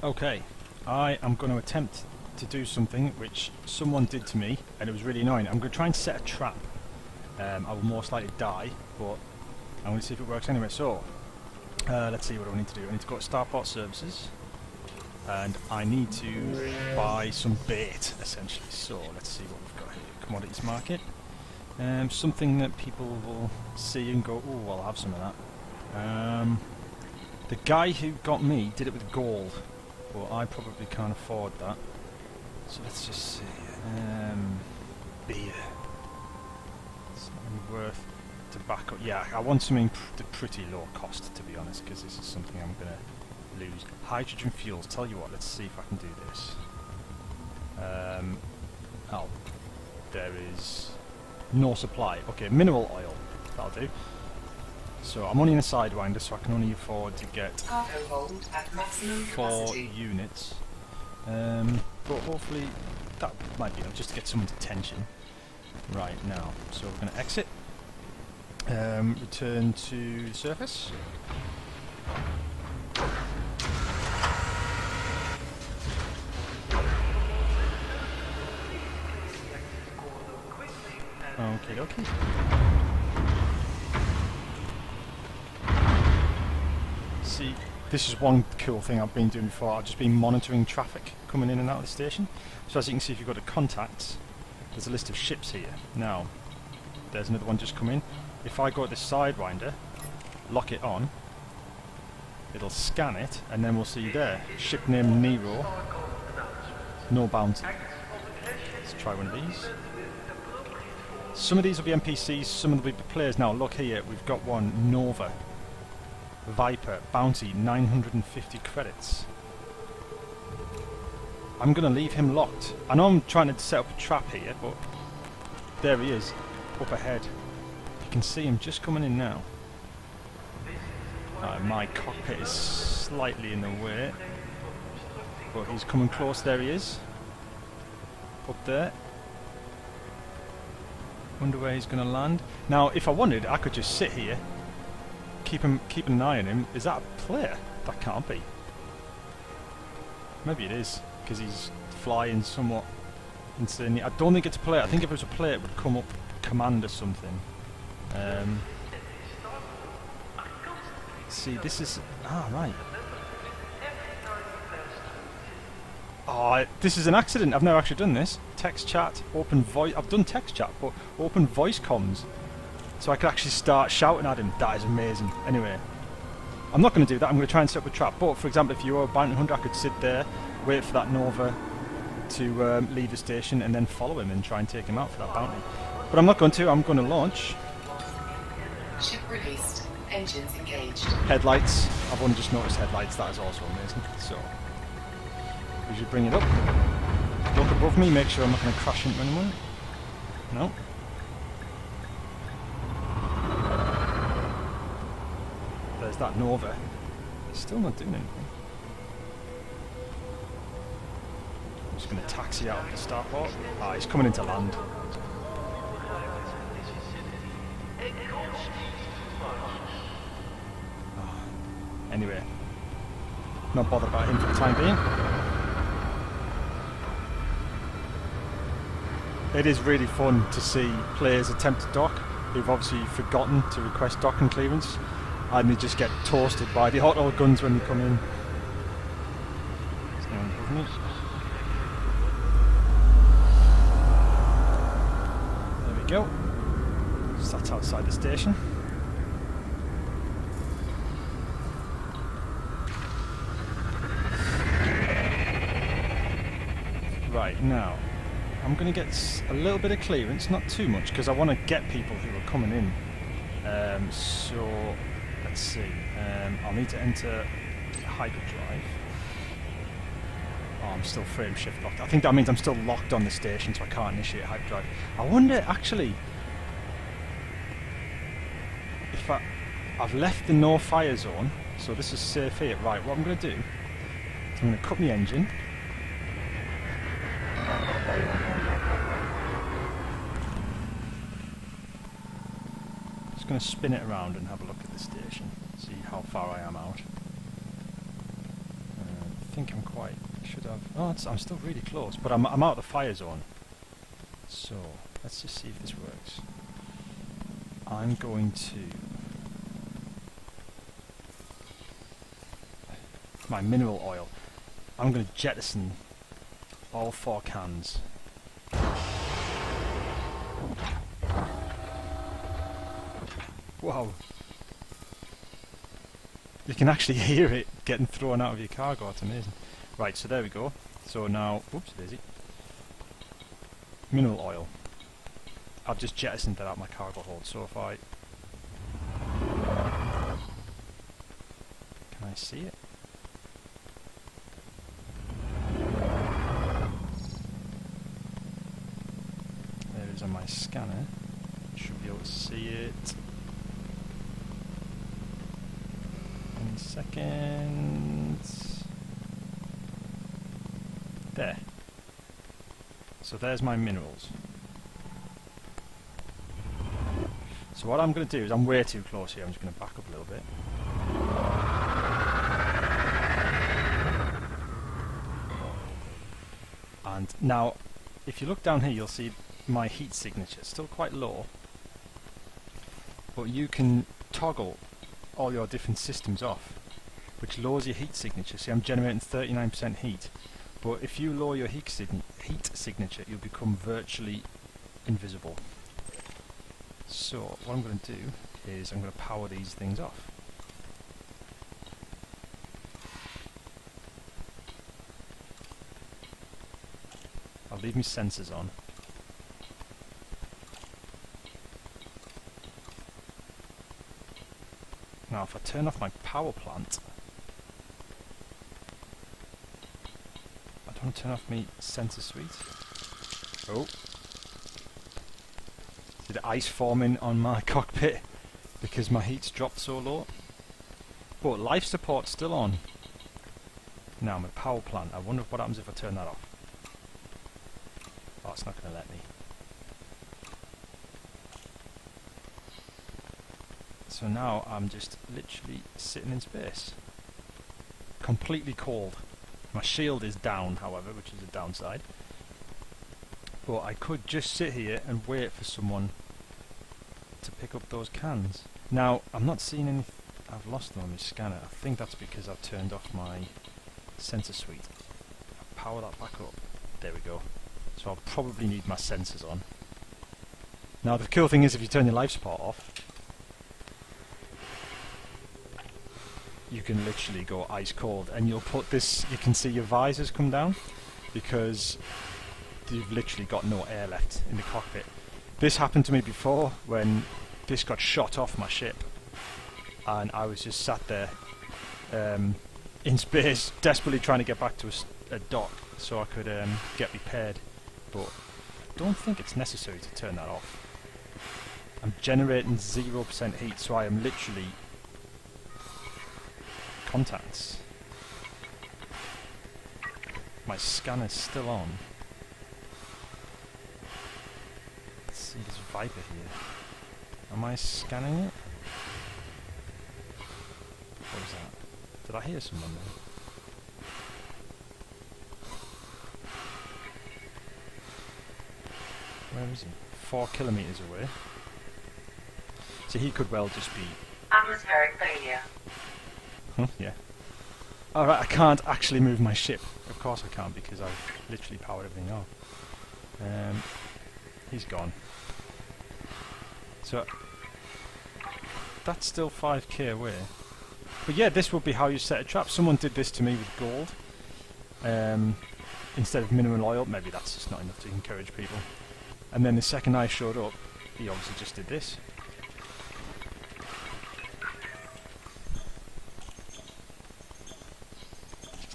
Okay, I am going to attempt to do something which someone did to me, and it was really annoying. I'm going to try and set a trap. I will most likely die, but I'm going to see if it works anyway. So, let's see what I need to do. I need to go to Starport Services, and I need to buy some bait, essentially. So, let's see what we've got here. Commodities market. Something that people will see and go, oh, I'll have some of that. The guy who got me did it with gold. Well, I probably can't afford that. So let's just see. Beer. It's not really worth tobacco. Yeah, I want something pretty low cost, to be honest, because this is something I'm going to lose. Hydrogen fuels. Tell you what, let's see if I can do this. Oh, there is no supply. Okay, mineral oil. That'll do. So I'm only in a Sidewinder, so I can only afford to get 4 units. But hopefully that might be enough just to get someone's attention. Right, now, so we're going to exit. Return to the surface. Okay, okay. See, this is one cool thing I've been doing before. I've just been monitoring traffic coming in and out of the station. So as you can see, if you go to contacts, there's a list of ships here. Now, there's another one just come in. If I go to the Sidewinder, lock it on, it'll scan it, and then we'll see there, ship name Nero, no bounty. Let's try one of these. Some of these will be NPCs, some of them will be players. Now look here, we've got one, Nova. Viper, bounty, 950 credits. I'm going to leave him locked. I know I'm trying to set up a trap here, but there he is, up ahead. You can see him just coming in now. My cockpit is slightly in the way, but he's coming close. There he is, up there. Wonder where he's going to land. Now, if I wanted, I could just sit here, keep an eye on him. Is that a player? That can't be. Maybe it is, because he's flying somewhat insanely. I don't think it's a player. I think if it was a player, it would come up command or something. See, this is... Ah, right. Oh, this is an accident. I've never actually done this. Text chat, open voice... I've done text chat, but open voice comms. So I could actually start shouting at him. That is amazing. Anyway, I'm not going to do that. I'm going to try and set up a trap. But, for example, if you were a bounty hunter, I could sit there, wait for that Nova to leave the station, and then follow him and try and take him out for that bounty. But I'm not going to. I'm going to launch. Ship released. Engines engaged. Headlights. I've only just noticed headlights. That is also amazing. So, we should bring it up. Look above me. Make sure I'm not going to crash into anyone. No. There's that Nova. He's still not doing anything. I'm just going to taxi out of the starport. Ah, he's coming into land. Anyway, not bothered about him for the time being. It is really fun to see players attempt to dock who've obviously forgotten to request docking clearance, and they just get toasted by the auto guns when they come in. There's no one above me. There we go. Sat outside the station. Right, now, I'm going to get a little bit of clearance, not too much, because I want to get people who are coming in. So, let's see. I'll need to enter hyperdrive. Oh, I'm still frame shift locked. I think that means I'm still locked on the station, so I can't initiate hyperdrive. I wonder, actually, if I've left the no fire zone, so this is safe here. Right, what I'm going to do, is I'm going to cut my engine. Just going to spin it around and have a look at the station, see how far I am out. think I'm quite... should have... oh, I'm still really close, but I'm out of the fire zone. So, let's just see if this works. I'm going to... my mineral oil. I'm going to jettison all 4 cans. Wow. You can actually hear it getting thrown out of your cargo, it's amazing. Right, so there we go. So now, oops, daisy. Mineral oil. I've just jettisoned that out my cargo hold, so if I... can I see it? There it is on my scanner. Should be able to see it. Any seconds. There. So there's my minerals. So what I'm going to do is, I'm way too close here, I'm just going to back up a little bit. And now, if you look down here, you'll see my heat signature. It's still quite low, but you can toggle all your different systems off, which lowers your heat signature. See, I'm generating 39% heat, but if you lower your heat signature, you'll become virtually invisible. So what I'm going to do is I'm going to power these things off. I'll leave my sensors on. Now if I turn off my power plant, I don't want to turn off my sensor suite. Oh. See the ice forming on my cockpit because my heat's dropped so low. But life support's still on. Now my power plant, I wonder what happens if I turn that off. Oh, it's not going to let me. So now I'm just literally sitting in space. Completely cold. My shield is down, however, which is a downside. But I could just sit here and wait for someone to pick up those cans. Now, I'm not seeing any... I've lost them on my scanner. I think that's because I've turned off my sensor suite. I'll power that back up. There we go. So I'll probably need my sensors on. Now the cool thing is, if you turn your life support off, you can literally go ice cold, and you'll put this, you can see your visors come down because you've literally got no air left in the cockpit. This happened to me before when this got shot off my ship and I was just sat there in space desperately trying to get back to a dock so I could get repaired, but I don't think it's necessary to turn that off. I'm generating 0% heat, so I am literally contacts. My scanner's still on. Let's see this Viper here. Am I scanning it? What was that? Did I hear someone there? Where is he? 4 kilometers away. So he could well just be... Atmospheric failure. Huh, yeah. Alright, I can't actually move my ship. Of course I can't, because I've literally powered everything off. He's gone. So that's still 5k away. But yeah, this would be how you set a trap. Someone did this to me with gold. Instead of mineral oil. Maybe that's just not enough to encourage people. And then the second I showed up, he obviously just did this.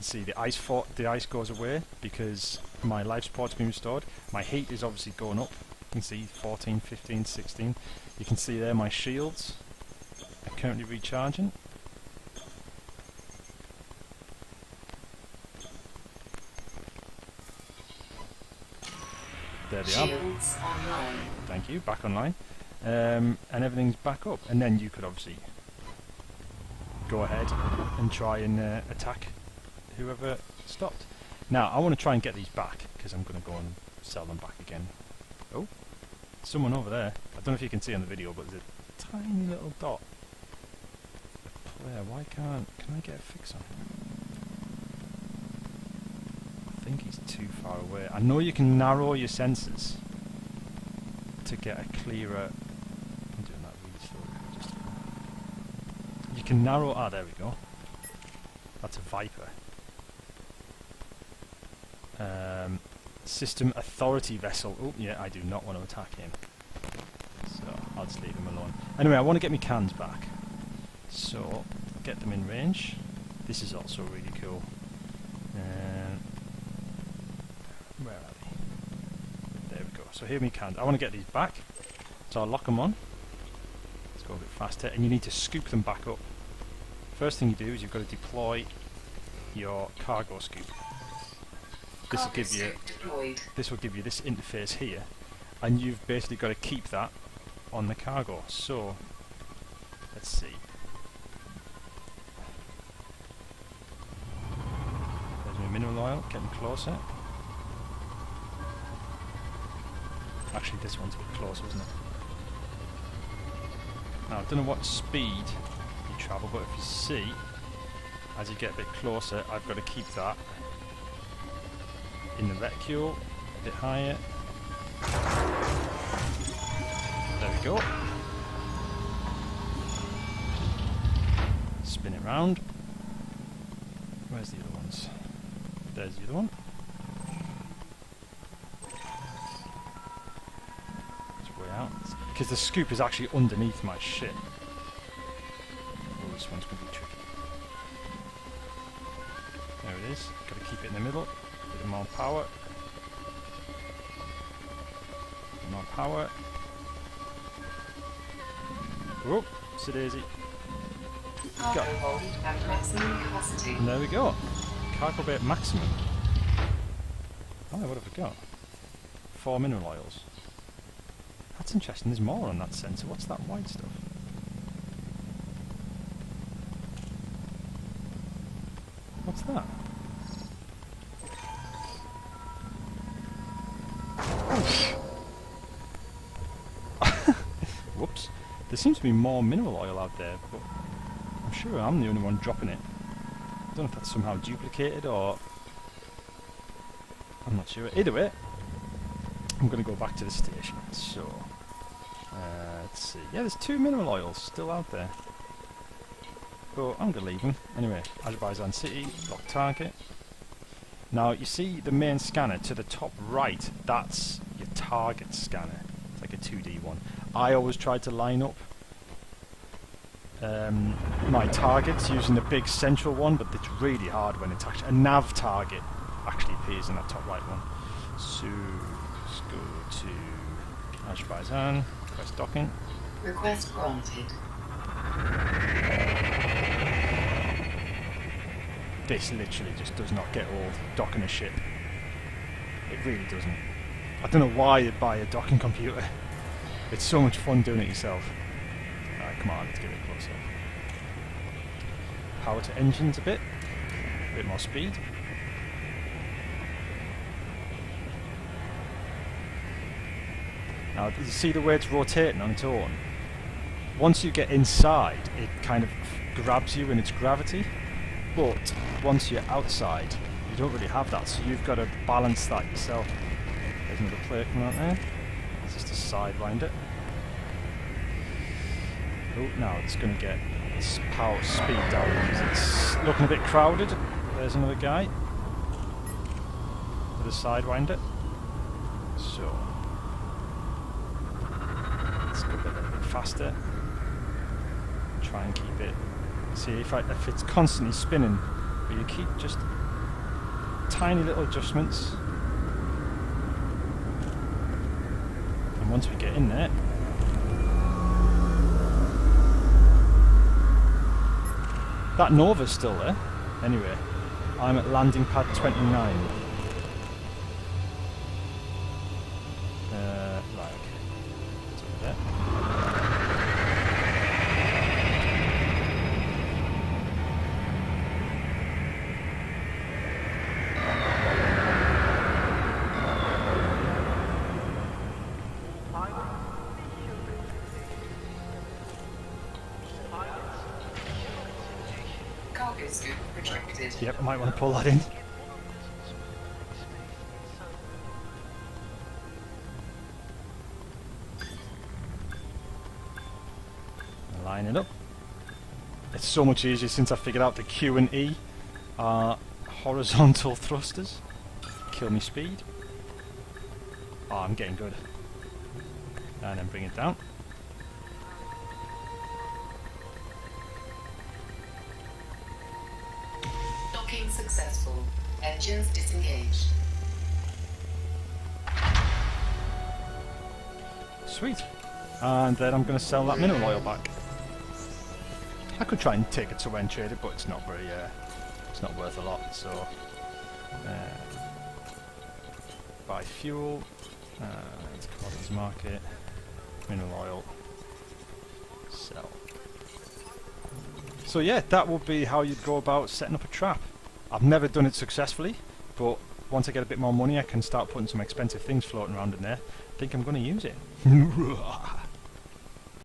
See, the ice goes away because my life support's been restored. My heat is obviously going up. You can see 14, 15, 16. You can see there my shields are currently recharging. There they are. Shields online. Thank you, back online. And everything's back up. And then you could obviously go ahead and try and attack whoever stopped. Now, I want to try and get these back, because I'm going to go and sell them back again. Oh, someone over there. I don't know if you can see on the video, but there's a tiny little dot. A player, why can I get a fix on him? I think he's too far away. I know you can narrow your sensors to get a clearer... I'm doing that really slowly. Just you can narrow... Ah, there we go. That's a Viper. System Authority Vessel. Oh, yeah, I do not want to attack him. So, I'll just leave him alone. Anyway, I want to get my cans back. So, get them in range. This is also really cool. Where are they? There we go. So here are my cans. I want to get these back. So I'll lock them on. Let's go a bit faster. And you need to scoop them back up. First thing you do is you've got to deploy your cargo scoop. This will give you this interface here, and you've basically got to keep that on the cargo. So let's see. There's my mineral oil, getting closer. Actually, this one's a bit closer, isn't it? Now, I don't know what speed you travel, but if you see, as you get a bit closer, I've got to keep that in the reticule, a bit higher. There we go. Spin it round. Where's the other ones? There's the other one. It's way out. Because the scoop is actually underneath my ship. Oh, this one's going to be tricky. There it is. Got to keep it in the middle. Bit more power. More power. Whoop, so daisy. Cargo hold at maximum capacity. And there we go. Cargo bay at maximum. Oh, what have we got? 4 mineral oils. That's interesting, there's more on that sensor. What's that white stuff? What's that? Whoops. There seems to be more mineral oil out there, but I'm sure I'm the only one dropping it. I don't know if that's somehow duplicated or... I'm not sure. Either way, I'm going to go back to the station. So, let's see. Yeah, there's 2 mineral oils still out there. But I'm going to leave them. Anyway, Azerbaijan City, lock target. Now, you see the main scanner to the top right, that's your target scanner. It's like a 2D one. I always tried to line up my targets using the big central one, but it's really hard when it's actually a nav target actually appears in that top right one. So, let's go to Azerbaijan, request docking. Request granted. This literally just does not get old, docking a ship. It really doesn't. I don't know why you'd buy a docking computer. It's so much fun doing it yourself. Alright, come on, let's get it closer. Power to engines a bit more speed. Now, you see the way it's rotating on its own? Once you get inside, it kind of grabs you in its gravity. But once you're outside, you don't really have that, so you've got to balance that yourself. There's another player coming out there. It's just a sidewinder. Oh, now it's going to get its power speed down because it's looking a bit crowded. There's another guy with a sidewinder. So let's go a little bit faster. Try and keep it. See if it's constantly spinning, but you keep just tiny little adjustments. And once we get in there, that Nova's still there. Anyway, I'm at landing pad 29. Right, okay. It's over there. Cargo scoop retracted. Yep, I might want to pull that in. Line it up. It's so much easier since I figured out the Q and E are horizontal thrusters. Kill me speed. Oh, I'm getting good. And then bring it down. Docking successful. Engines disengaged. Sweet. And then I'm going to sell that mineral oil back. I could try and take it somewhere and trade it, but it's not very, it's not worth a lot. So, buy fuel. Let's commodities market. Mineral oil. Sell. So yeah, that would be how you'd go about setting up a trap. I've never done it successfully, but once I get a bit more money, I can start putting some expensive things floating around in there. I think I'm going to use it.